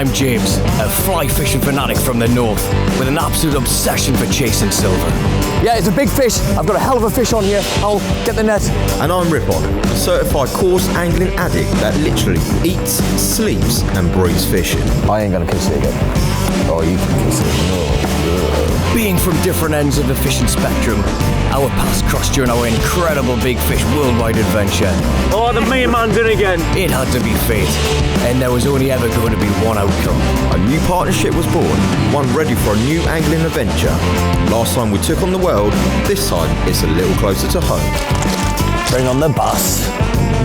I'm James, a fly fishing fanatic from the north, with an absolute obsession for chasing silver. Yeah, it's a big fish. I've got a hell of a fish on here. I'll get the net. And I'm Ripon, a certified coarse angling addict that literally eats, sleeps and breathes fishing. I ain't gonna kiss it again. Oh, you can kiss it. No. Being from different ends of the fishing spectrum, our paths crossed during our incredible big fish worldwide adventure. Oh, the main man's in again. It had to be fate, and there was only ever going to be one outcome. A new partnership was born, one ready for a new angling adventure. Last time we took on the world, this time it's a little closer to home. Bring on the bass.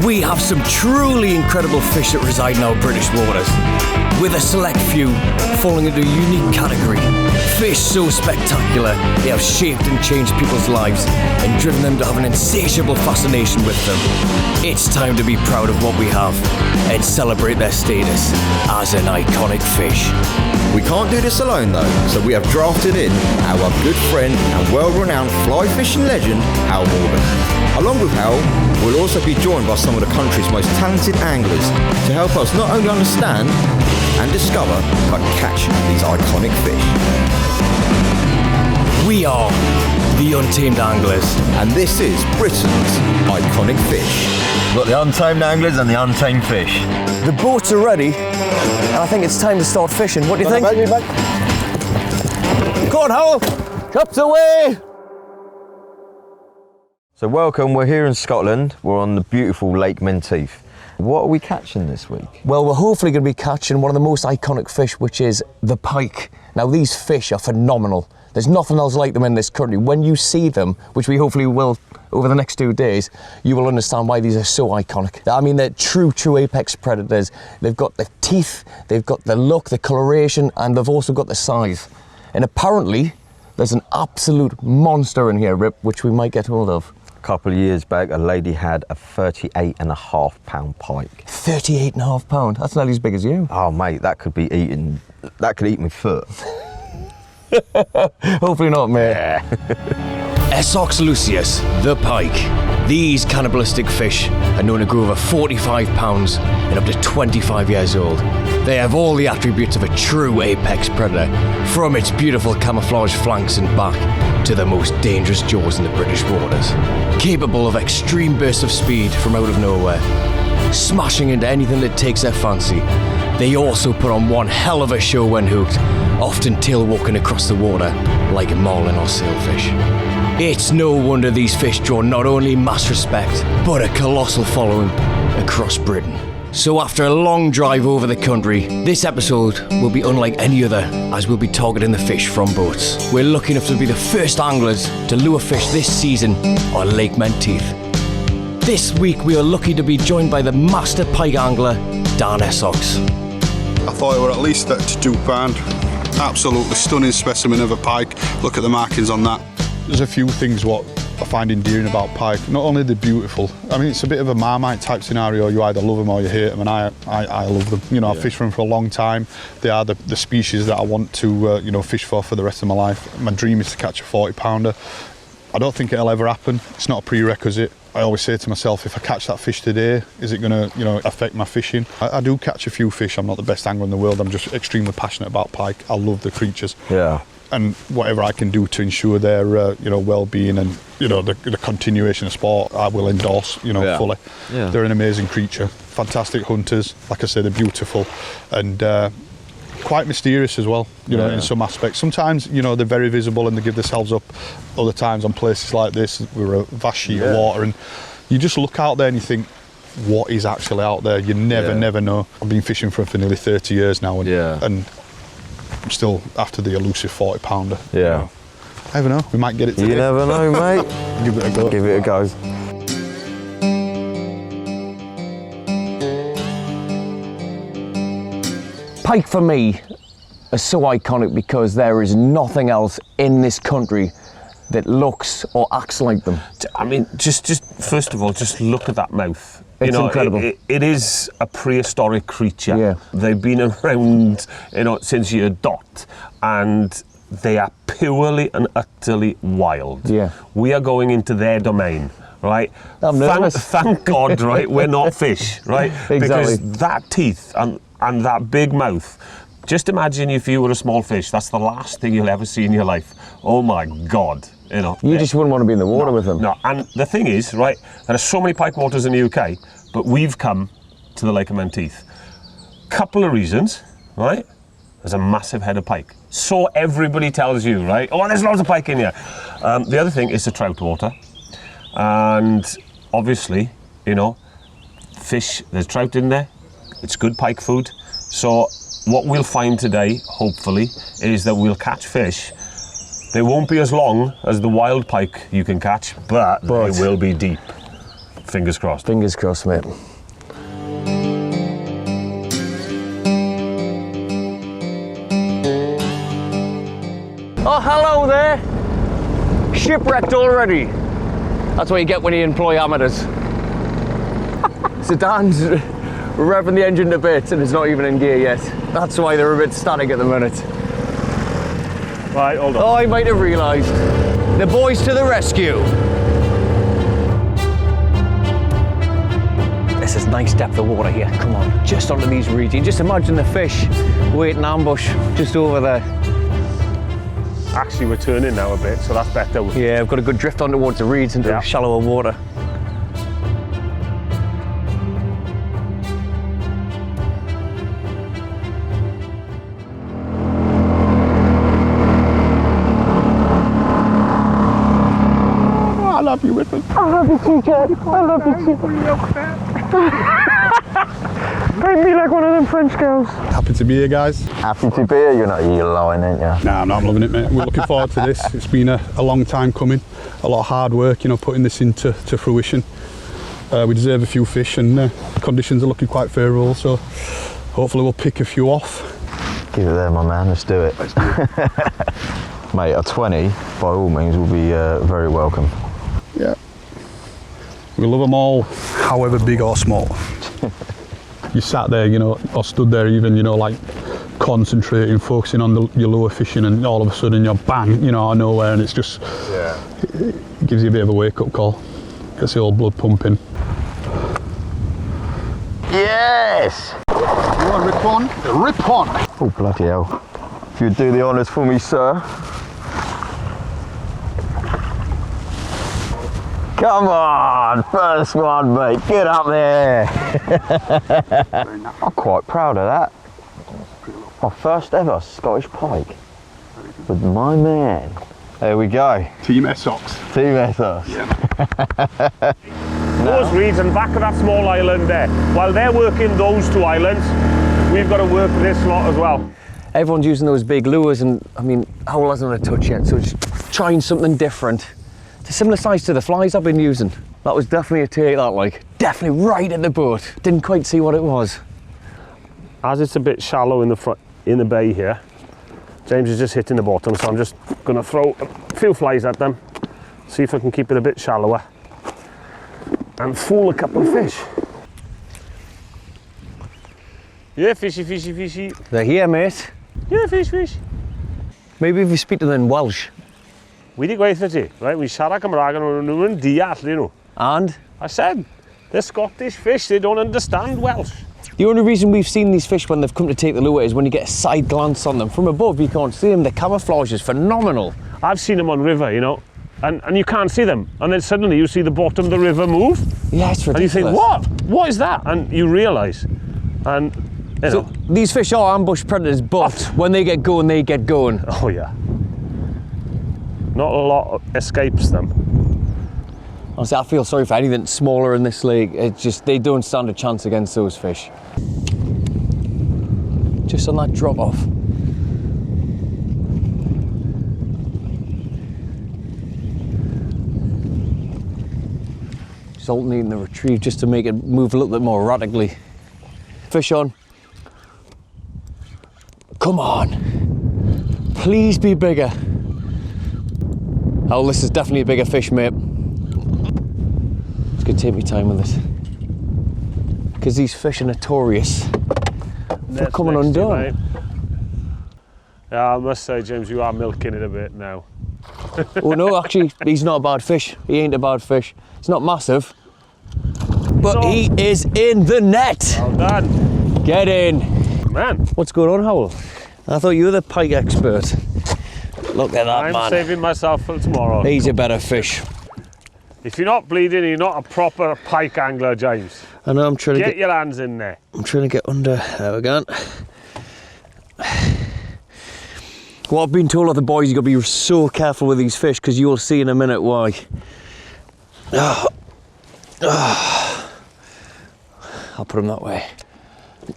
We have some truly incredible fish that reside in our British waters, with a select few falling into a unique category. Fish so spectacular, they have shaped and changed people's lives and driven them to have an insatiable fascination with them. It's time to be proud of what we have and celebrate their status as an iconic fish. We can't do this alone though, so we have drafted in our good friend and world-renowned fly fishing legend, Hal Morgan. Along with Hal, we'll also be joined by some of the country's most talented anglers to help us not only understand and discover, but catch these iconic fish. We are the Untamed Anglers, and this is Britain's iconic fish. We've got the Untamed Anglers and the Untamed Fish. The boats are ready, and I think it's time to start fishing. What do you think? Go on, Howell. Chops away. So welcome, we're here in Scotland. We're on the beautiful Lake Menteith. What are we catching this week? Well, we're hopefully going to be catching one of the most iconic fish, which is the pike. Now, these fish are phenomenal. There's nothing else like them in this country. When you see them, which we hopefully will over the next 2 days, you will understand why these are so iconic. I mean, they're true apex predators. They've got the teeth, they've got the look, the coloration, and they've also got the size. And apparently, there's an absolute monster in here, Rip, which we might get hold of. A couple of years back, a lady had a 38.5 pike. 38.5 That's nearly as big as you. Oh mate, that could eat my foot. Hopefully not, mate. Yeah. Essox lucius, the pike. These cannibalistic fish are known to grow over 45 pounds and up to 25 years old. They have all the attributes of a true apex predator, from its beautiful camouflage flanks and back to the most dangerous jaws in the British waters. Capable of extreme bursts of speed from out of nowhere, smashing into anything that takes their fancy. They also put on one hell of a show when hooked, often tail walking across the water like a marlin or sailfish. It's no wonder these fish draw not only mass respect, but a colossal following across Britain. So after a long drive over the country, this episode will be unlike any other, as we'll be targeting the fish from boats. We're lucky enough to be the first anglers to lure fish this season on Lake Menteith. This week we are lucky to be joined by the master pike angler, Dan Essox. I thought it were at least 32 pound. Absolutely stunning specimen of a pike. Look at the markings on that. There's a few things what I find endearing about pike. Not only they're beautiful, I mean, it's a bit of a Marmite type scenario. You either love them or you hate them, and I love them. You know, I've fished for them for a long time. They are the species that I want to fish for the rest of my life. My dream is to catch a 40-pounder. I don't think it'll ever happen. It's not a prerequisite. I always say to myself, if I catch that fish today, is it going to affect my fishing? I do catch a few fish. I'm not the best angler in the world. I'm just extremely passionate about pike. I love the creatures. Yeah. And whatever I can do to ensure their well-being and the continuation of sport, I will endorse fully. Yeah. They're an amazing creature, fantastic hunters. Like I say, they're beautiful and quite mysterious as well. In some aspects. Sometimes they're very visible and they give themselves up. Other times on places like this, we're a vast sheet of water, and you just look out there and you think, what is actually out there? You never know. I've been fishing for nearly 30 years now, and I'm still after the elusive 40-pounder. Yeah. I never know. We might get it today. You never know, mate. Give it a go. Give it a go. Pike for me are so iconic because there is nothing else in this country that looks or acts like them. I mean, just first of all, just look at that mouth. It's incredible. It is a prehistoric creature. Yeah. They've been around, since year dot, and they are purely and utterly wild. Yeah. We are going into their domain, right? I'm nervous. Thank God, right? We're not fish, right? Exactly. Because that teeth and that big mouth, Just imagine if you were a small fish, that's the last thing you'll ever see in your life. Oh my God, you know. You just wouldn't want to be in the water with them. No, and the thing is, right, there are so many pike waters in the UK, but we've come to the Lake of Menteith. Couple of reasons, right? There's a massive head of pike. So everybody tells you, right? Oh, there's loads of pike in here. The other thing is the trout water. And obviously, you know, fish, there's trout in there. It's good pike food. So what we'll find today, hopefully, is that we'll catch fish. They won't be as long as the wild pike you can catch, but they will be deep. Fingers crossed. Fingers crossed, mate. Oh, hello there. Shipwrecked already. That's what you get when you employ amateurs. Sedan's revving the engine to bits and it's not even in gear yet. That's why they're a bit static at the minute. Right, hold on. Oh, I might have realised. The boys to the rescue. This is nice depth of water here. Come on, just onto these reeds. You just imagine the fish waiting ambush just over there. Actually, we're turning now a bit, so that's better. Yeah, I've got a good drift on towards the reeds into shallower water. I love you, Whitman. I love you too, Jack. I love you too. Bring me like one of them French girls. Happy to be here, guys. Happy to be here? You're lying, ain't you? Nah, I'm loving it, mate. We're looking forward to this. It's been a long time coming. A lot of hard work, you know, putting this into fruition. We deserve a few fish and conditions are looking quite favourable, so hopefully we'll pick a few off. Give it there, my man. Let's do it. Mate, a 20, by all means, will be very welcome. Yeah. We love them all, however big or small. You sat there, you know, or stood there even, you know, like concentrating, focusing on your lure fishing, and all of a sudden you're bang, you know, out of nowhere, and it's just, it gives you a bit of a wake-up call. Gets the old blood pumping. Yes! You want to rip on? Rip on! Oh, bloody hell. If you'd do the honours for me, sir. Come on, first one, mate. Get up there. I'm quite proud of that. My first ever Scottish pike with my man. There we go. Team Essex. Team Essex. Yeah. Those reeds and back of that small island there. While they're working those two islands, we've got to work this lot as well. Everyone's using those big lures, and I mean, Howell hasn't had a touch yet, so just trying something different. It's a similar size to the flies I've been using. That was definitely a take, that, like. Definitely right at the boat. Didn't quite see what it was. As it's a bit shallow in the front, in the bay here, James is just hitting the bottom, so I'm just going to throw a few flies at them, see if I can keep it a bit shallower, and fool a couple of fish. Yeah, fishy, fishy, fishy. They're here, mate. Yeah, fish, fish. Maybe if you speak to them in Welsh. We di gweithio ti, right? We siarad Cymraeg and nhw'n deall, you know. And I said, they're Scottish fish, they don't understand Welsh. the only reason we've seen these fish when they've come to take the lure is when you get a side glance on them. From above, you can't see them. The camouflage is phenomenal. I've seen them on river, you know, and you can't see them. And then suddenly you see the bottom of the river move. Yeah, it's ridiculous. And you think, what? What is that? And you realise. And, you know. So these fish are ambush predators, but when they get going, they get going. Oh, yeah. Not a lot escapes them. Honestly, I feel sorry for anything smaller in this lake. It's just, they don't stand a chance against those fish. Just on that drop off. Just alternating the retrieve just to make it move a little bit more erratically. Fish on. Come on. Please be bigger. Oh, this is definitely a bigger fish, mate. It's gonna take me time with this. Because these fish are notorious for coming undone. Yeah, I must say, James, you are milking it a bit now. Oh no, actually, he's not a bad fish. He ain't a bad fish. It's not massive, but No. he is in the net. Well done. Get in. Man. What's going on, Howell? I thought you were the pike expert. Look at that, I'm man. saving myself for tomorrow. He's a better fish. If you're not bleeding, you're not a proper pike angler, James. I know, I'm trying to Get your hands in there. I'm trying to get under. There we go. What I've been told of the boys, you've got to be so careful with these fish because you'll see in a minute why. I'll put them that way.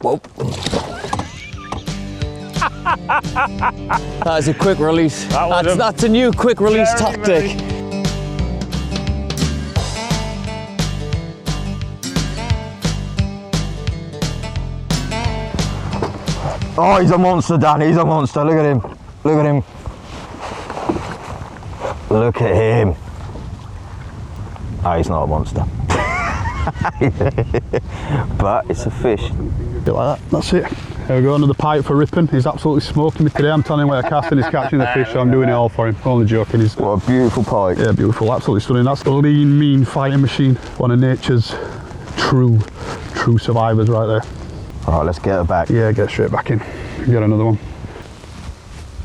Whoa. That's a quick release. That's a new quick release tactic. Oh, he's a monster, Dan. He's a monster. Look at him. Look at him. Look at him. Oh, he's not a monster. But it's a fish. Bit like that. That's it. There we go, another pike for ripping. He's absolutely smoking me today. I'm telling him where I cast and he's catching the fish, so I'm doing it all for him. Only joking. He's, what a beautiful pike. yeah, beautiful, absolutely stunning. That's the lean, mean fighting machine. One of nature's true survivors right there. All right, let's get her back. Yeah, get straight back in. Get another one.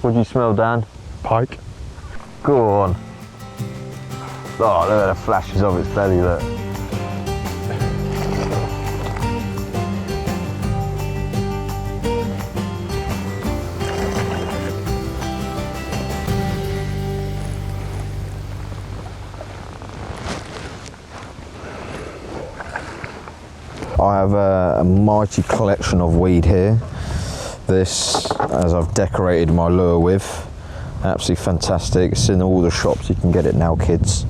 What do you smell, Dan? Pike. Go on. Oh, look at the flashes of its belly, look. I have a mighty collection of weed here. This, as I've decorated my lure with, absolutely fantastic. It's in all the shops. You can get it now, kids.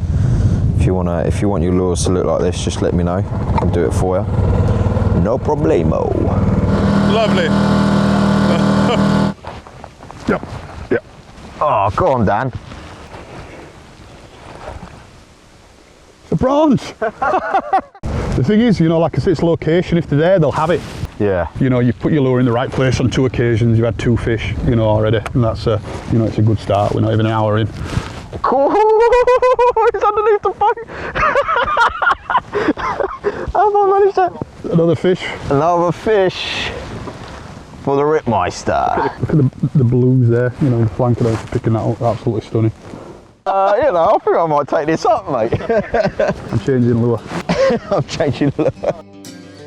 If you want your lures to look like this, just let me know. I can do it for you. No problemo. Lovely. Yep. Oh, go on, Dan. It's a bronze. The thing is, you know, like I said, it's location. If they're there, they'll have it. Yeah. You know, you put your lure in the right place on 2 occasions. You've had 2 fish, you know, already, and that's you know, it's a good start. We're not even an hour in. Cool. He's underneath the boat. Have I managed that? Another fish. Another fish for the Ripmeister. Look at the blues there, you know, the flank of them, picking that up. Absolutely stunning. You know, I think I might take this up, mate. I'm changing lure. I'm changing lure.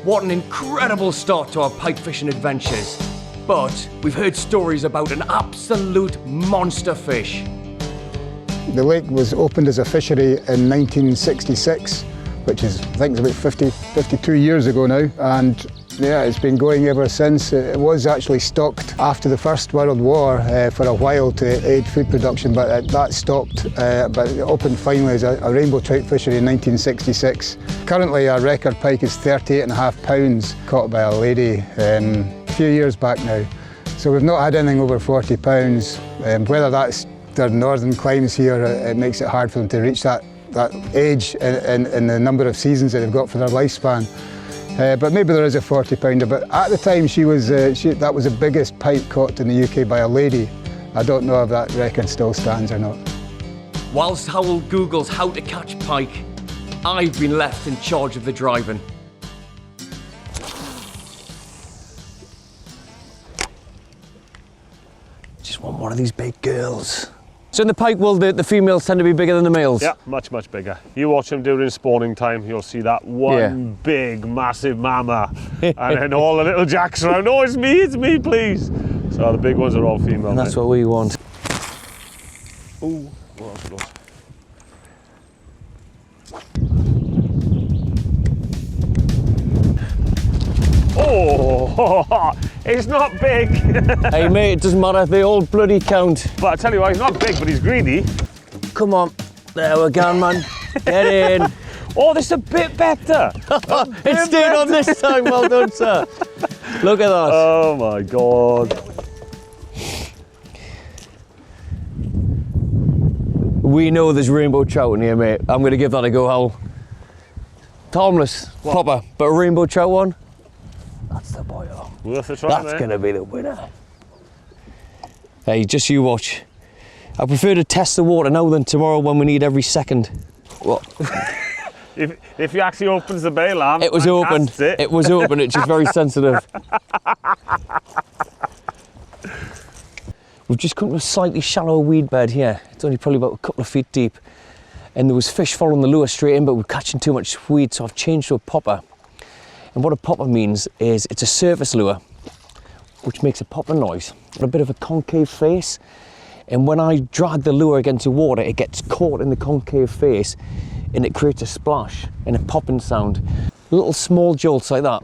What an incredible start to our pike fishing adventures. But we've heard stories about an absolute monster fish. The lake was opened as a fishery in 1966, which is, I think, it's about 52 years ago now, and yeah, it's been going ever since. It was actually stocked after the First World War for a while to aid food production, but that stopped, but it opened finally as a rainbow trout fishery in 1966. Currently our record pike is 38.5 pounds, caught by a lady a few years back now. So we've not had anything over 40 pounds. Whether that's their northern climes here, it makes it hard for them to reach that age in the number of seasons that they've got for their lifespan. But maybe there is a 40 pounder, but at the time that was the biggest pike caught in the UK by a lady. I don't know if that record still stands or not. Whilst Howell Googles how to catch pike, I've been left in charge of the driving. Just want one of these big girls. So in the pike world, the females tend to be bigger than the males? Yeah, much bigger. You watch them during spawning time, you'll see that one big, massive mama, and then all the little jacks around, oh, it's me, please. So the big ones are all female. And that's what we want. Ooh, well, that's close. Oh, it's not big. Hey mate, it doesn't matter, they all bloody count. But I tell you what, he's not big, but he's greedy. Come on, there we go, man. Get in. Oh, this is a bit better. It stayed on this time, well done, sir. Look at that. Oh my God. We know there's rainbow trout in here, mate. I'm going to give that a go, Howell. Harmless, proper, but a rainbow trout one, that's the boy. Worth a try, That's mate. going to be the winner. Hey, just you watch. I prefer to test the water now than tomorrow when we need every second. What? If he actually opens the bail arm, It was and open. casts it. It was open. It's just very sensitive. We've just come to a slightly shallower weed bed here. It's only probably about a couple of feet deep. And there was fish following the lure straight in, but we're catching too much weed, so I've changed to a popper. And what a popper means is it's a surface lure, which makes a popper noise, with a bit of a concave face. And when I drag the lure against the water, it gets caught in the concave face and it creates a splash and a popping sound. Little small jolts like that.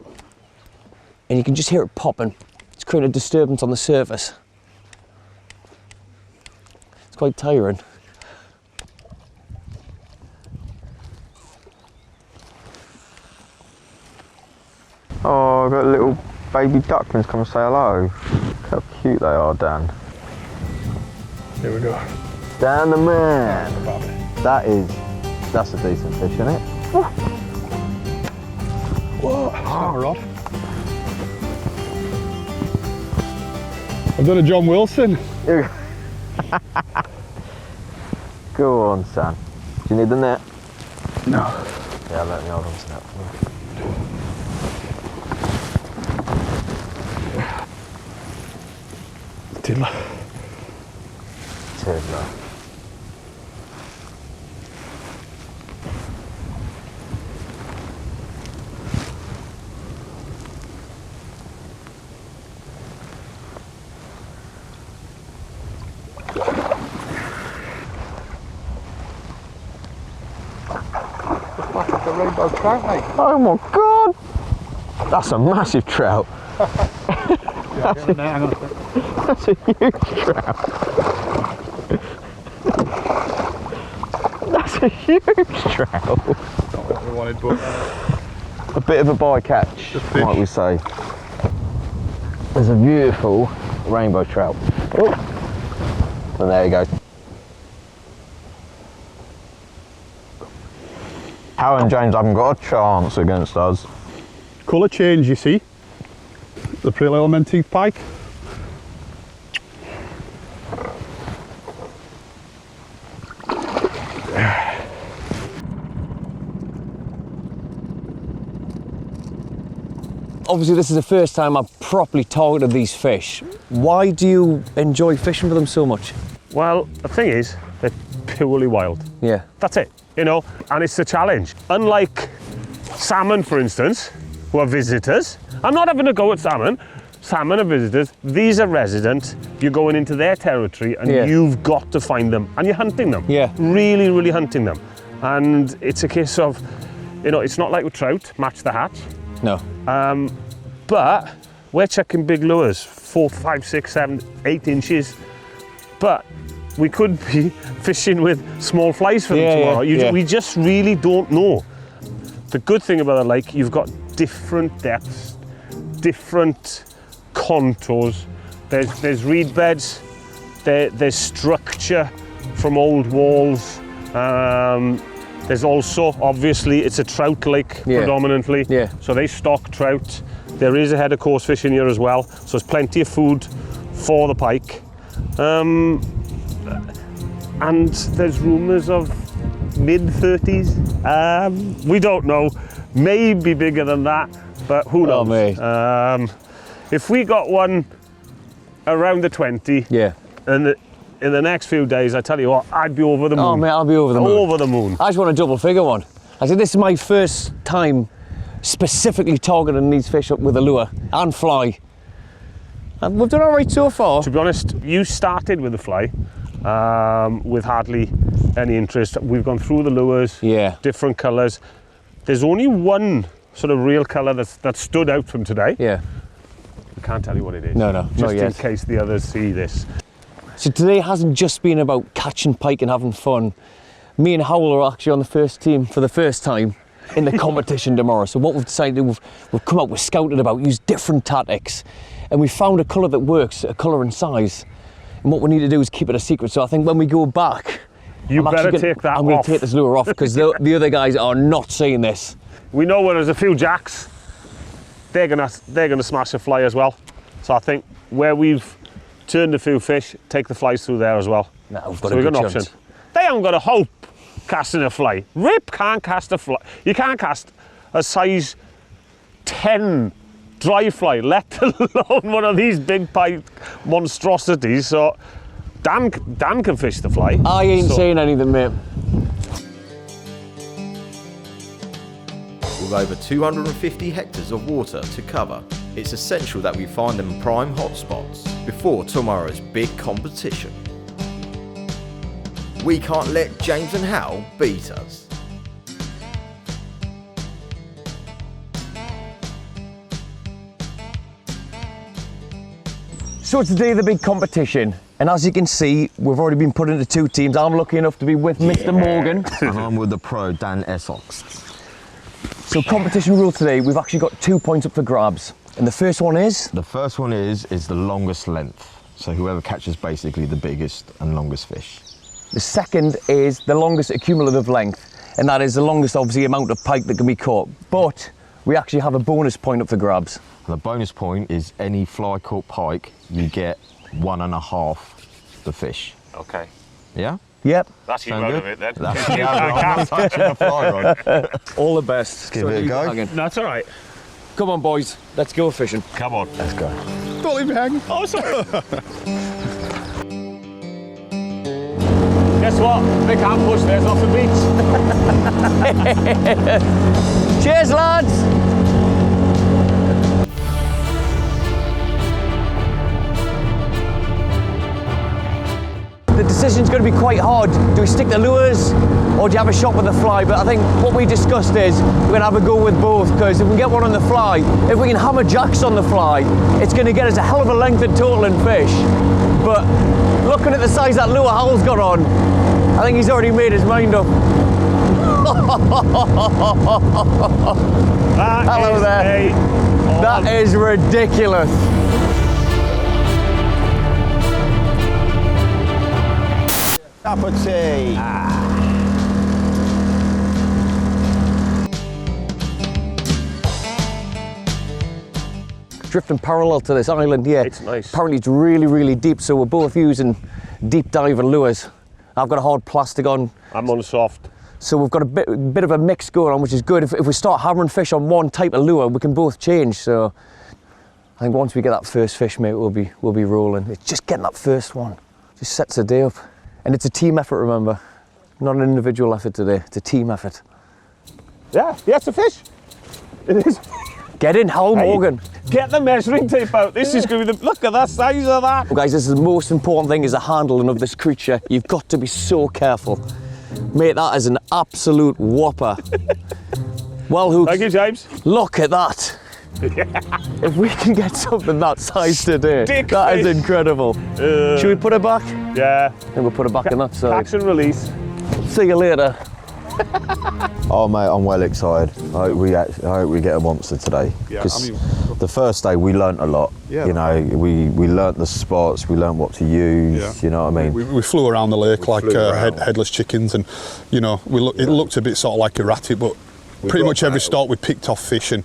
And you can just hear it popping. It's creating a disturbance on the surface. It's quite tiring. Oh, I've got little baby ducklings come and say hello. Look how cute they are, Dan. Here we go. Dan the man. That's a decent fish, isn't it? Whoa, it's not a rod. I've done a John Wilson. Go on, son. Do you need the net? No. Yeah, let me hold on to that for you. Tiddler. Tiddler. The rainbow trout, mate. Oh my God! That's a massive trout. That's a huge trout. That's a huge trout. Not what we wanted, but A bit of a bycatch, might we say. There's a beautiful rainbow trout. Oh. And there you go. Hal and James haven't got a chance against us. colour change, you see. The pretty little menteith pike. Obviously this is the first time I've properly targeted these fish. Why do you enjoy fishing for them so much? Well, the thing is, they're purely wild. Yeah. That's it, you know, and it's the challenge. Unlike salmon, for instance, who are visitors, I'm not having a go at salmon. Salmon are visitors, these are resident, you're going into their territory and you've got to find them and you're hunting them. Yeah. Really, really hunting them. And it's a case of, you know, it's not like with trout, match the hatch. No. But we're chucking big lures, 4, 5, 6, 7, 8 inches. But we could be fishing with small flies for them tomorrow. We just really don't know. The good thing about the lake, you've got different depths, different contours. There's reed beds, there's structure from old walls. There's also, obviously, it's a trout lake predominantly. Yeah. So they stock trout. There is a head of coarse fish in here as well. So there's plenty of food for the pike. And there's rumours of mid-30s. We don't know. Maybe bigger than that, but who knows? Oh, mate. If we got one around the 20, and in the next few days, I tell you what, I'd be over the moon. Oh, mate, I'll be over the moon. Over the moon. I just want a double figure one. I said, this is my first time specifically targeting these fish up with a lure and fly. And we've done all right so far. To be honest, you started with the fly with hardly any interest. We've gone through the lures, different colours. There's only one sort of real colour that stood out from today. Yeah. I can't tell you what it is. No, just in case the others see this. So today hasn't just been about catching pike and having fun. Me and Howell are actually on the first team for the first time in the competition tomorrow. So what we've decided, we've come up with scouted about, use different tactics, and we found a colour that works, a colour and size. And what we need to do is keep it a secret. So I think when we go back, I'm going to take this lure off because the other guys are not seeing this. We know where there's a few jacks, they're gonna smash a fly as well. So I think where we've turned a few fish, take the flies through there as well. No, we've got so we've got an option. They haven't got a hope casting a fly. Rip can't cast a fly. You can't cast a size 10 dry fly, let alone one of these big pike monstrosities. So Dan can fish the fly. I ain't saying anything, mate. With over 250 hectares of water to cover, it's essential that we find them prime hotspots before tomorrow's big competition. We can't let James and Hal beat us. So today the big competition, and as you can see, we've already been put into two teams. I'm lucky enough to be with Mr. Morgan. And I'm with the pro, Dan Essex. So competition rule today, we've actually got 2 points up for grabs. And the first one is? The first one is the longest length. So whoever catches basically the biggest and longest fish. The second is the longest accumulative length, and that is the longest, obviously, amount of pike that can be caught. But we actually have a bonus point up for grabs. And the bonus point is any fly caught pike, you get 1.5 the fish. Okay. Yeah? Yep. That's you Sound out good? of it then. That's I'm not touching the fly rod. All the best. Give it a go. That's all right. Come on, boys. Let's go fishing. Come on. Let's go. Don't leave me hanging. Oh, sorry. Guess what? Big ambush there's off the beach. Cheers, lads. The decision's going to be quite hard. Do we stick the lures or do you have a shot with the fly? But I think what we discussed is we're going to have a go with both, because if we can get one on the fly, if we can hammer jacks on the fly, it's going to get us a hell of a length in total in fish. But looking at the size that lure Hal's got on, I think he's already made his mind up. Hello there. That is ridiculous. Cup of tea. Drifting parallel to this island here. It's nice. Apparently it's really, really deep, so we're both using deep diving lures. I've got a hard plastic on. I'm on soft. So we've got a bit of a mix going on, which is good. If we start hammering fish on one type of lure, we can both change. So I think once we get that first fish, mate, we'll be rolling. It's just getting that first one. Just sets the day up. And it's a team effort, remember. Not an individual effort today, it's a team effort. Yeah, it's a fish. It is. Get in, Hal Morgan. Get the measuring tape out. This is going to be the, look at that size of that. Well, guys, this is the most important thing, is the handling of this creature. You've got to be so careful. Mate, that is an absolute whopper. Well hooked. Thank you, James. Look at that. If we can get something that size today, Dick that is fish. incredible. Should we put it back? Yeah. Then we'll put it back in that side. Catch and release. See you later. Oh mate, I'm well excited. I hope we get a monster today. Yeah, 'Cause I mean- the first day we learnt a lot. Yeah. You know, we learnt the spots, we learnt what to use. Yeah. You know what I mean? We flew around the lake like flew around. headless chickens, and you know, it looked a bit sort of like erratic, but pretty got much every that. stop we picked off fish, and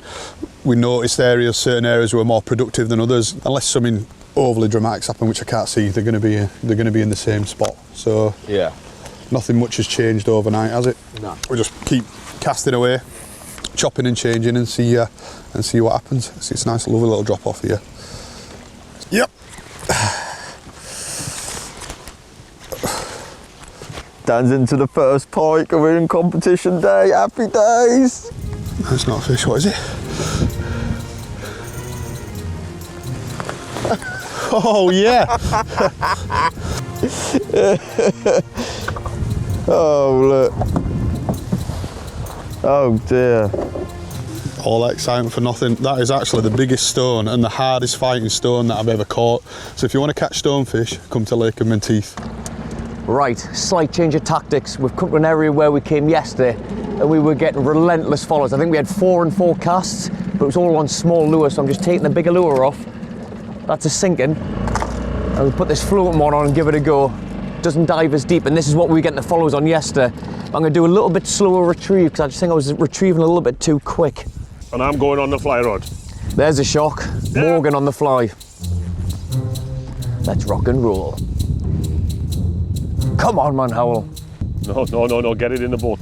we noticed certain areas were more productive than others. Unless something overly dramatic's happened, which I can't see, they're going to be in the same spot. So Yeah. nothing much has changed overnight, has it? No. We just keep casting away, chopping and changing, and see what happens. See, it's a nice, lovely little drop off here. Yep. Dan's into the first pike, and we're in competition day. Happy days. That's not a fish. What is it? Oh yeah. Oh look. Oh dear. All that excitement for nothing. That is actually the biggest stone and the hardest fighting stone that I've ever caught. So if you want to catch stonefish, come to Lake of Menteith. Right, slight change of tactics. We've come to an area where we came yesterday and we were getting relentless follows. I think we had 4 and 4 casts, but it was all on small lures, so I'm just taking the bigger lure off. That's a sinking. And we put this floating one on and give it a go. Doesn't dive as deep, and this is what we were getting the follows on yesterday. I'm going to do a little bit slower retrieve because I just think I was retrieving a little bit too quick. And I'm going on the fly rod. There's a shock. Morgan on the fly. Let's rock and roll. Come on, man, Howell. No, get it in the boat.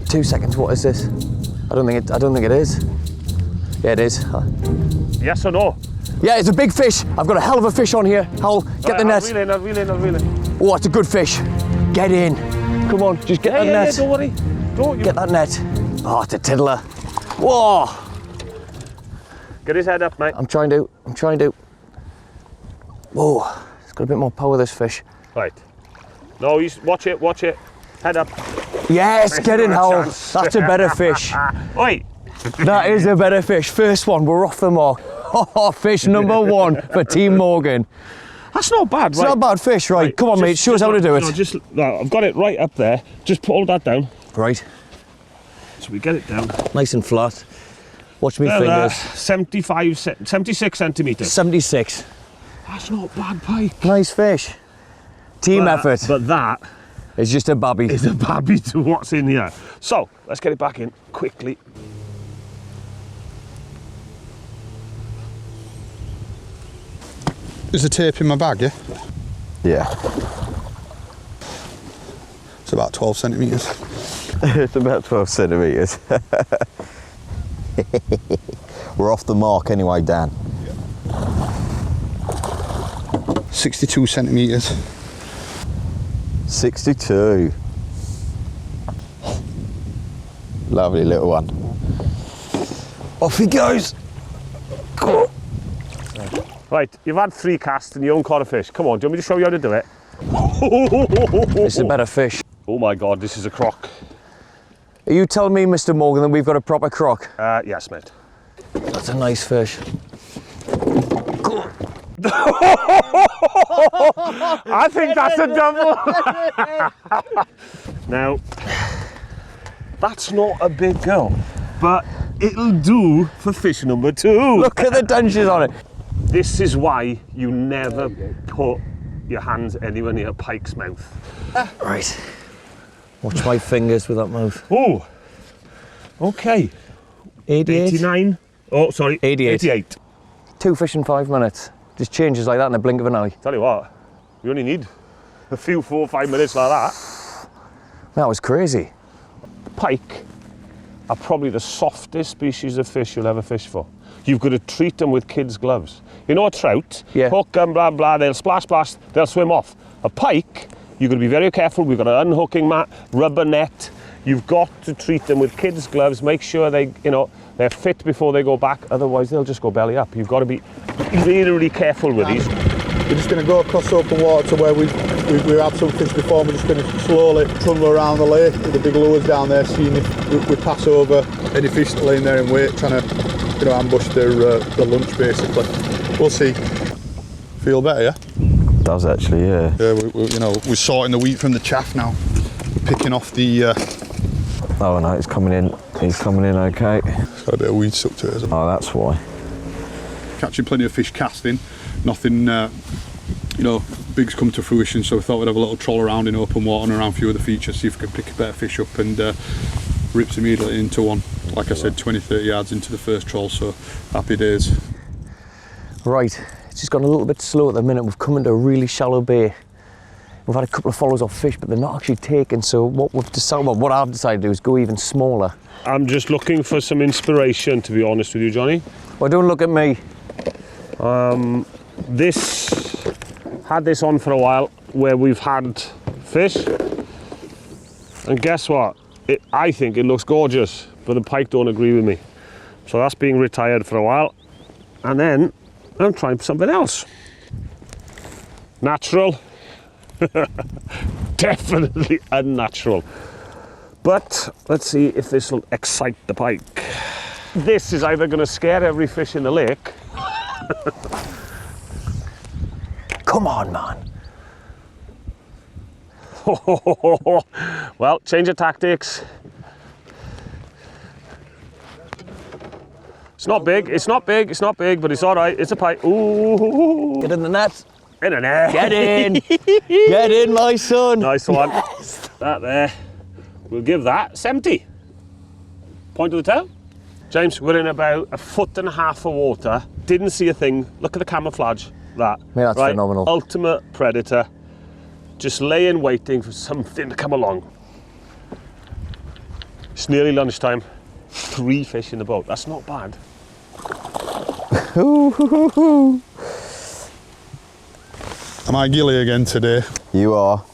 2 seconds, what is this? I don't think it is. Yeah, it is. Yes or no? Yeah, it's a big fish. I've got a hell of a fish on here. Howell, get the net. I'll reel in. Oh, it's a good fish. Get in. Come on, just get that net. Yeah, don't worry. Don't you? Get that net. Oh, it's a tiddler. Whoa. Get his head up, mate. I'm trying to. Whoa, it's got a bit more power, this fish. Right. No, watch it. Head up. Yes, get in, Howell. That's a better fish. Oi. That is a better fish. First one, we're off the mark. Oh, fish number 1 for Team Morgan. That's not bad, It's not a bad fish, right? Come on, mate, show us how to do it. No, I've got it right up there. Just hold that down. Right. So we get it down. Nice and flat. Watch me fingers. 76 centimetres. 76. That's not bad, Pike. Nice fish. Team effort. But that It's just a babby. is a babby to what's in here. So, let's get it back in quickly. Is the tape in my bag, yeah? Yeah. It's about 12 centimetres. It's about 12 centimetres. We're off the mark anyway, Dan. 62 centimetres. 62. Lovely little one. Off he goes. Right, you've had 3 casts and you haven't caught a fish. Come on, do you want me to show you how to do it? This is a better fish. Oh my God, this is a croc. Are you telling me, Mr. Morgan, that we've got a proper croc? Yes, mate. That's a nice fish. I think that's a double. Now, that's not a big girl, but it'll do for fish number 2. Look at the dentures on it. This is why you never put your hands anywhere near a pike's mouth. Right. Watch my fingers with that mouth. Oh, okay. 88. 89. Oh, sorry. 88. 2 fish in 5 minutes. Just changes like that in the blink of an eye. Tell you what, you only need a few 4 or 5 minutes like that. That was crazy. Pike are probably the softest species of fish you'll ever fish for. You've got to treat them with kids' gloves. You know a trout, Yeah. hook them, blah, blah, they'll splash, they'll swim off. A pike, you've got to be very careful. We've got an unhooking mat, rubber net. You've got to treat them with kids' gloves, make sure they're fit before they go back, otherwise they'll just go belly up. You've got to be really, really careful with these. We're just going to go across open water to where we've had some fish before. We're just going to slowly trundle around the lake with the big lures down there, seeing if we pass over any fish that lay in there and wait, trying to ambush their lunch basically. We'll see. Feel better, yeah? Does actually, yeah. Yeah, we're sorting the wheat from the chaff now. Picking off the. Oh no, it's coming in. He's coming in okay. It's got a bit of weed stuck to it, isn't it? Oh, that's why. Catching plenty of fish casting. Nothing, big's come to fruition, so we thought we'd have a little troll around in open water and around a few of the features, see if we can pick a better fish up, and rips immediately into one. Like I said, 20-30 yards into the first troll, so happy days. Right, it's just gone a little bit slow at the minute. We've come into a really shallow bay. We've had a couple of follows off fish, but they're not actually taken, so what I've decided to do is go even smaller. I'm just looking for some inspiration, to be honest with you, Johnny. Well, don't look at me. Had this on for a while where we've had fish, and guess what? I think it looks gorgeous, but the pike don't agree with me. So that's being retired for a while, and then I'm trying something else. Natural. Definitely unnatural. But let's see if this will excite the pike. This is either going to scare every fish in the lake. Come on, man. Well, change of tactics. It's not big, but it's all right. It's a pike. Ooh. Get in the net. In a net. Get in. Get in, my son. Nice one. Yes. That there. We'll give that 70. Point of the tail. James, we're in about 1.5 foot of water. Didn't see a thing. Look at the camouflage. That. Yeah, that's right? phenomenal. Ultimate predator. Just laying waiting for something to come along. It's nearly lunchtime. 3 fish in the boat. That's not bad. Am I gilly again today? You are.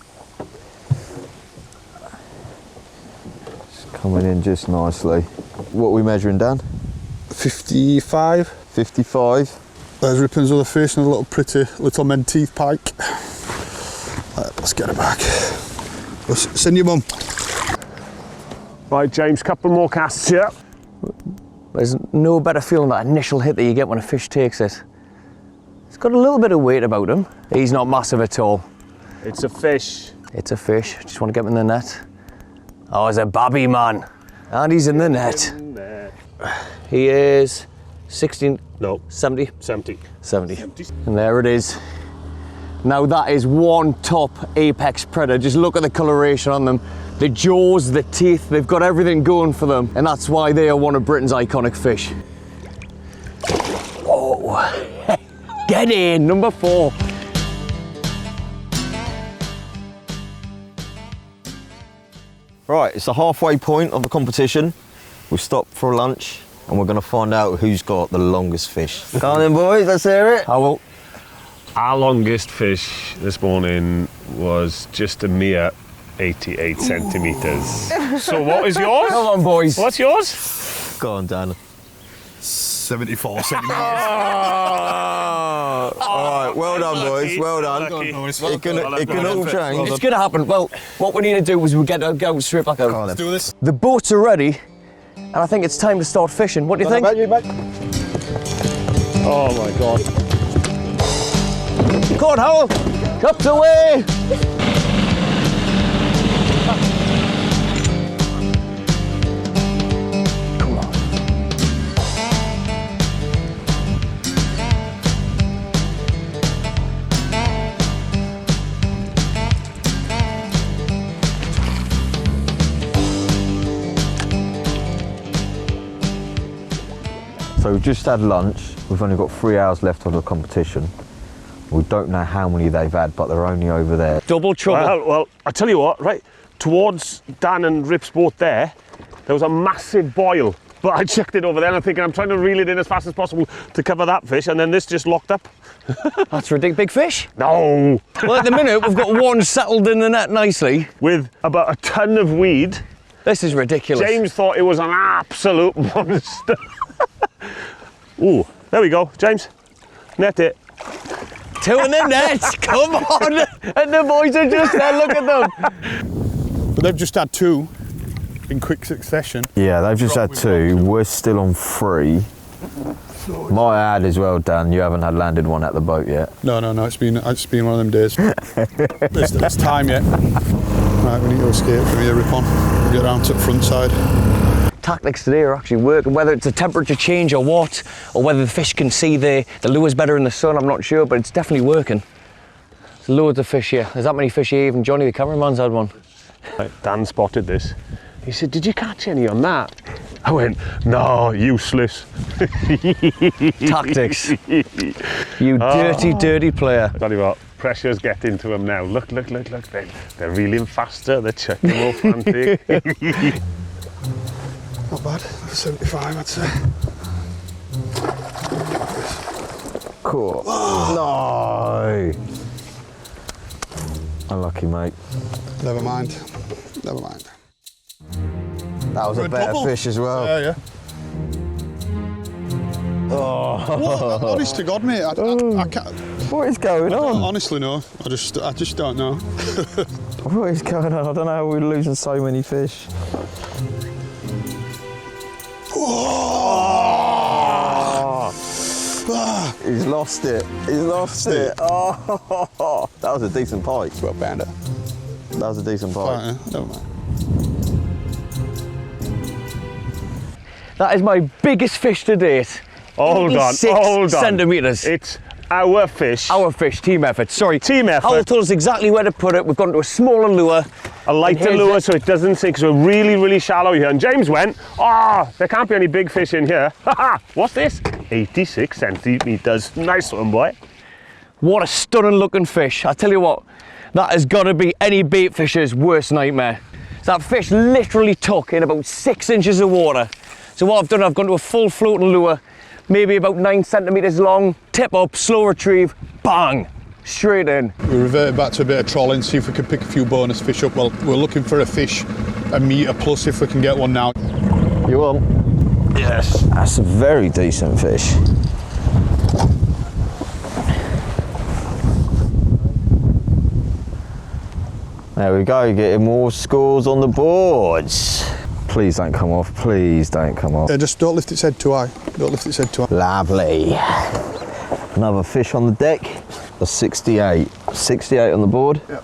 It's coming in just nicely. What are we measuring, Dan? 55. 55. There's Rippin's other fish and a little pretty little Menteith pike. Let's get it back. Send your mum. Right, James, couple more casts here. There's no better feeling that initial hit that you get when a fish takes it. He's got a little bit of weight about him. He's not massive at all. It's a fish. It's a fish. Just want to get him in the net. Oh, it's a babby, man. And he's in the net. He is 16. No. 70. 70. 70. And there it is. Now that is one top apex predator. Just look at the coloration on them. The jaws, the teeth, they've got everything going for them. And that's why they are one of Britain's iconic fish. Oh, get in, number 4. Right, it's the halfway point of the competition. We've stopped for lunch and we're going to find out who's got the longest fish. Come on then, boys, let's hear it. I will. Our longest fish this morning was just a mere 88 centimetres. So what is yours? Come on, boys. What's yours? Go on, Dan. 74 centimetres. All right, well done, boys, well done. It can all change. It's going to happen. Well, what we need to do is we go straight back out. Let's do this. The boats are ready, and I think it's time to start fishing. What do you think? Oh my God. Come on, Howell. Cups away. Come on. So we've just had lunch. We've only got 3 hours left of the competition. We don't know how many they've had, but they're only over there. Double trouble. Well, I tell you what, right, towards Dan and Rip's boat there was a massive boil. But I checked it over there and I'm thinking I'm trying to reel it in as fast as possible to cover that fish, and then this just locked up. That's a big fish. No! Well, at the minute, we've got one settled in the net nicely. With about a ton of weed. This is ridiculous. James thought it was an absolute monster. Ooh, there we go, James. Net it. 2 in the net, come on! And the boys are just there, look at them. But they've just had 2 in quick succession. Yeah, they've just had 2. We're still on 3. Might add as well, Dan, you haven't had landed one at the boat yet. No, it's been one of them days. It's time yet. Right, we need to escape from here, Ripon. Get around to the front side. Tactics today are actually working, whether it's a temperature change or what, or whether the fish can see the lure's better in the sun, I'm not sure, but it's definitely working. There's loads of fish here. There's that many fish here, even Johnny the cameraman's had one. Dan spotted this. He said, "Did you catch any on that?" I went, "No, useless." Tactics. You dirty player. I tell you what, pressure's getting to them now. Look. They're reeling faster, they're checking more frantic. Not bad, 75 I'd say. Cool. No! Unlucky, mate. Never mind. That was a better double. fish as well. Yeah. Oh. What? Honest to God, mate, I can't. What is going on? Honestly, no. I just don't know. What is going on? I don't know how we're losing so many fish. He's lost it. Oh, that was a decent pike. Well, bandit. That was a decent pike. Right, yeah, never mind. That is my biggest fish to date. Hold on. 86 centimetres. It's our fish. Our fish, team effort. Sorry. Team effort. Howell told us exactly where to put it. We've gone to a smaller lure. A lighter lure so it doesn't sink, because we're really shallow here. And James went, there can't be any big fish in here. What's this? 86 centimetres. Nice one, boy. What a stunning looking fish. I tell you what, that has got to be any bait fisher's worst nightmare. That fish literally took in about 6 inches of water. So what I've done, I've gone to a full floating lure, maybe about 9 centimetres long, tip up, slow retrieve, bang, straight in. We reverted back to a bit of trolling, see if we could pick a few bonus fish up. Well, we're looking for a fish, a metre plus if we can get one now. You want? Yes. That's a very decent fish. There we go, getting more scores on the boards. Please don't come off, please don't come off. Yeah, just don't lift its head too high. Don't lift its head too high. Lovely. Another fish on the deck, a 68. 68 on the board. Yep.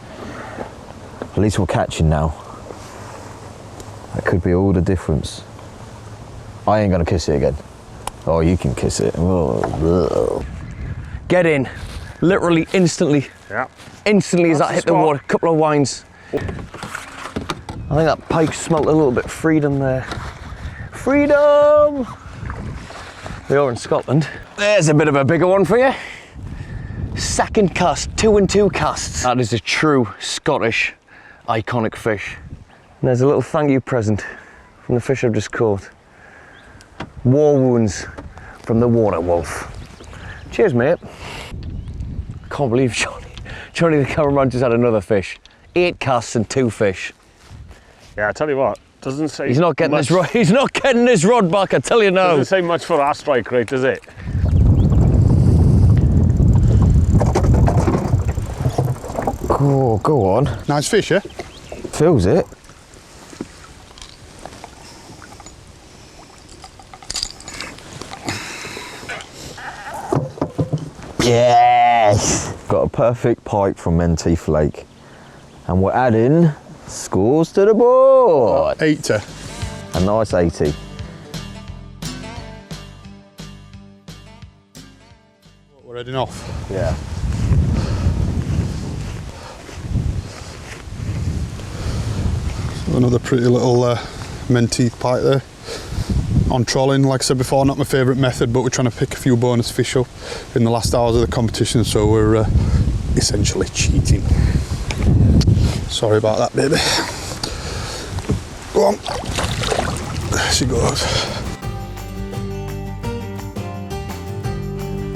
At least we're catching now. That could be all the difference. I ain't gonna kiss it again. Oh, you can kiss it. Oh. Get in, literally instantly. Yeah. Instantly as that hit the spot. water, couple of winds. I think that pike smelt a little bit of freedom there. Freedom! We are in Scotland. There's a bit of a bigger one for you. Second cast, 2 and 2 casts. That is a true Scottish iconic fish. And there's a little thank you present from the fish I've just caught. War wounds from the water wolf. Cheers, mate. Can't believe Johnny the cameraman just had another fish. 8 casts and 2 fish. Yeah, I tell you what, doesn't say He's not getting much. his rod. He's not getting his rod back. I tell you now. Doesn't say much for our strike rate, does it? Oh, go on. Nice fish, yeah? Feels it. Yes! Got a perfect pike from Menteith Lake. And we're adding scores to the board. 80. A nice 80. We're heading off. Yeah. Another pretty little Menteith pike there. On trolling, like I said before, not my favourite method, but we're trying to pick a few bonus fish up in the last hours of the competition, so we're essentially cheating. Sorry about that, baby. Go on. There she goes.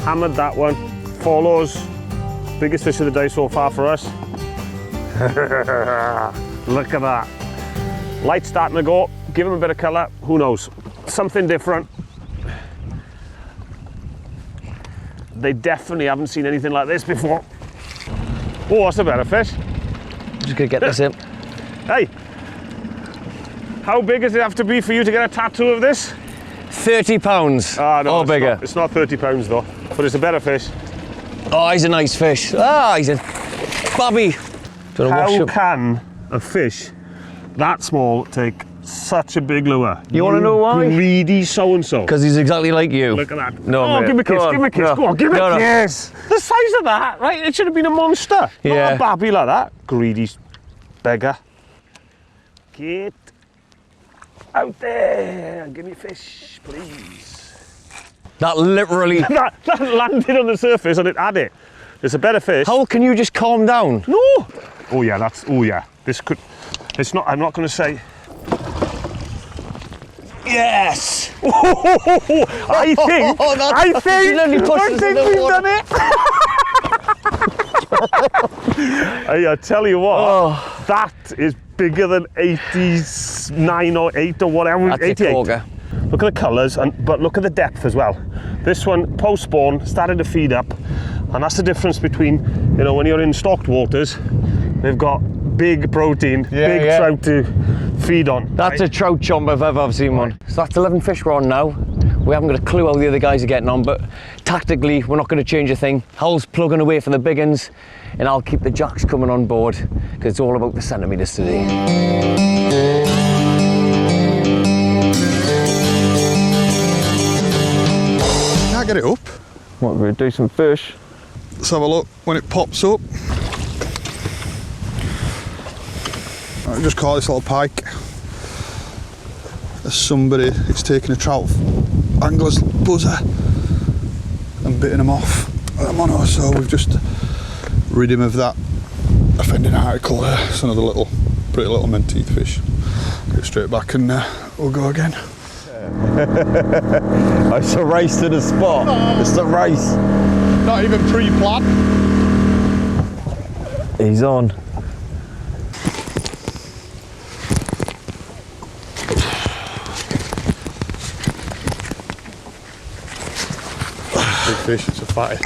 Hammered that one. Follows. Biggest fish of the day so far for us. Look at that. Light starting to go. Give him a bit of colour. Who knows? Something different. They definitely haven't seen anything like this before. Oh, that's a better fish. Just gonna get this in. Hey, how big does it have to be for you to get a tattoo of this? £30 No, or it's bigger. It's not £30 though, but it's a better fish. Oh, he's a nice fish. Ah, he's a Bobby. Do you wanna wash How up? can a fish that small take such a big lure? You wanna know why? Greedy so-and-so. Because he's exactly like you. Look at that. No, oh, mate. give me a kiss, Go on. give me a kiss. No. Go on, give me No, a no. kiss. The size of that, right? It should have been a monster. Yeah. Not a babby like that. Greedy beggar. Get out there. Give me fish, please. That literally. that landed on the surface and it had it. It's a better fish. How can you just calm down? No. Oh yeah, oh yeah. This could, it's not, I'm not going to say. Yes! I think we've done it! Hey, I tell you what, that is bigger than 89 or 8 or whatever. That's 88. a corker. Look at the colours, but look at the depth as well. This one, post-spawn, started to feed up, and that's the difference between, you know, when you're in stocked waters, they've got big protein, big trout to feed on. That's a trout chomp if ever I've seen one. So that's 11 fish we're on now. We haven't got a clue how the other guys are getting on, but tactically, we're not going to change a thing. Hal's plugging away for the big uns, and I'll keep the jacks coming on board, because it's all about the centimetres today. Can't get it up. Might be a decent fish. Let's have a look when it pops up. I just caught this little pike. There's somebody who's taken a trout angler's buzzer and bitten him off at the mono, so we've just rid him of that offending article there. It's another pretty little Menteith fish. Get it straight back and we'll go again. It's a race to the spot. It's the race. Not even pre-planned. He's on. Big fish, it's a fatty.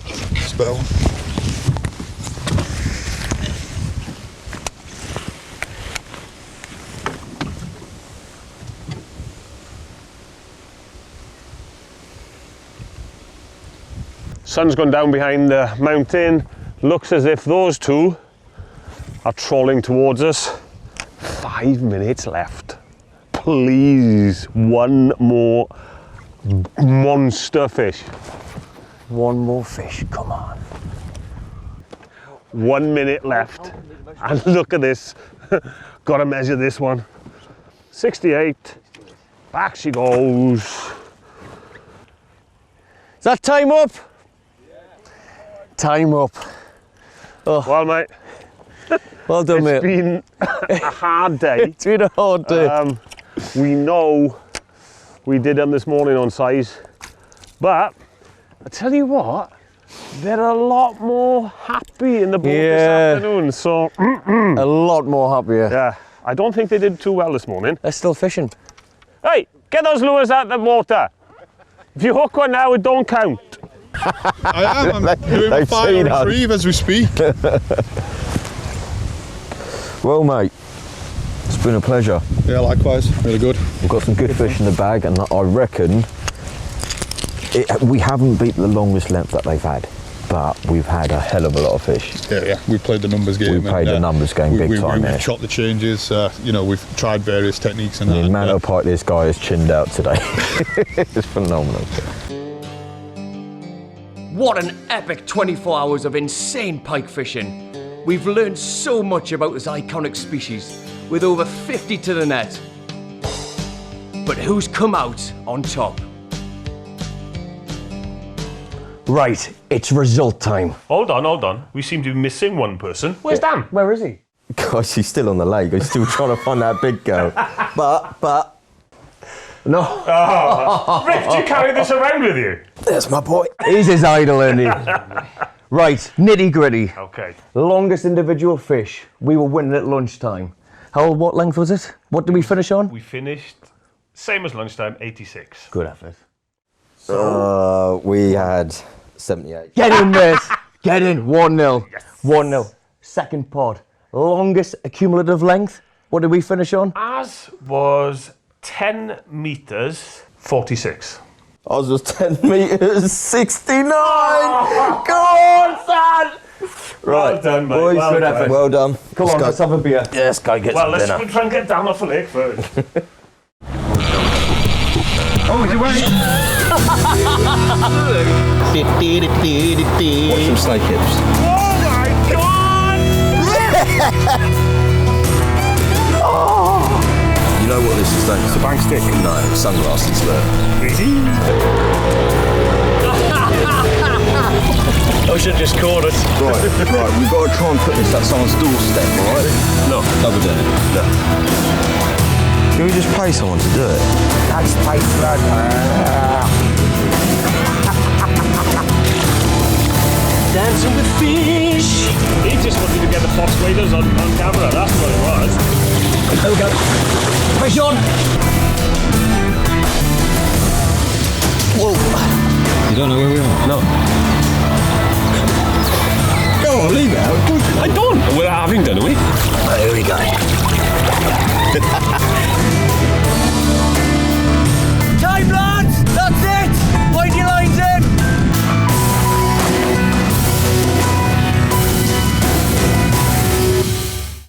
It's a better one. Sun's gone down behind the mountain. Looks as if those two are trolling towards us. 5 minutes left. Please, one more monster fish. One more fish, come on. 1 minute left. And look at this. Gotta measure this one. 68. Back she goes. Is that time up? Time up. Well, mate, Well done, it's mate. been a hard day. It's been a hard day. We know we did them this morning on size, but I tell you what, they're a lot more happy in the boat this afternoon. So, A lot more happier. yeah, I don't think they did too well this morning. They're still fishing. Hey, get those lures out the water. If you hook one now, it don't count. I am. I'm doing a They've fire seen us. retrieve as we speak. Well, mate, it's been a pleasure. Yeah, likewise. Really good. We've got some good fish in the bag, and I reckon we haven't beat the longest length that they've had, but we've had a hell of a lot of fish. Yeah. We played the numbers game. We played the numbers game big time, yeah. We've chopped the changes. You know, we've tried various techniques and The that. amount of pike this guy has chinned out today is phenomenal. What an epic 24 hours of insane pike fishing. We've learned so much about this iconic species, with over 50 to the net. But who's come out on top? Right, it's result time. Hold on. We seem to be missing one person. Where's Dan? Where is he? Gosh, he's still on the lake. He's still trying to find that big girl. But No, Rick, do you carry this around with you? there's my boy. he's his idol, isn't he? Right, nitty gritty. Okay. Longest individual fish. We were winning at lunchtime. What length was it? What did we finish on? We finished, same as lunchtime, 86. Good effort. We had 78. Get in, mate. Get in. 1-0. 1-0. Second pod. Longest accumulative length. What did we finish on? As was 10 metres, 46. Ours was 10 metres, 69! Go on, son! Well done, mate. boys. Well Good done. effort. Well done. Come on, let's have a beer. Yeah, let's go get Well, some let's dinner. try and get down off the lake first. Oh, is it wet? Watch some snake hips. Oh my God! You know what this is, don't you? It's a bang stick. No, sunglasses, look. I should have just caught it. Right, we've got to try and put this at someone's doorstep, alright? No. Double down. Look. Can we just pay someone to do it? That's tight blood. Dancing with fish. He just wanted to get the fox waders on camera, that's what it was. There we go. Fish on. Whoa. You don't know where we are? No. Go on, leave it out. I don't. We're having done, are we? Here we go.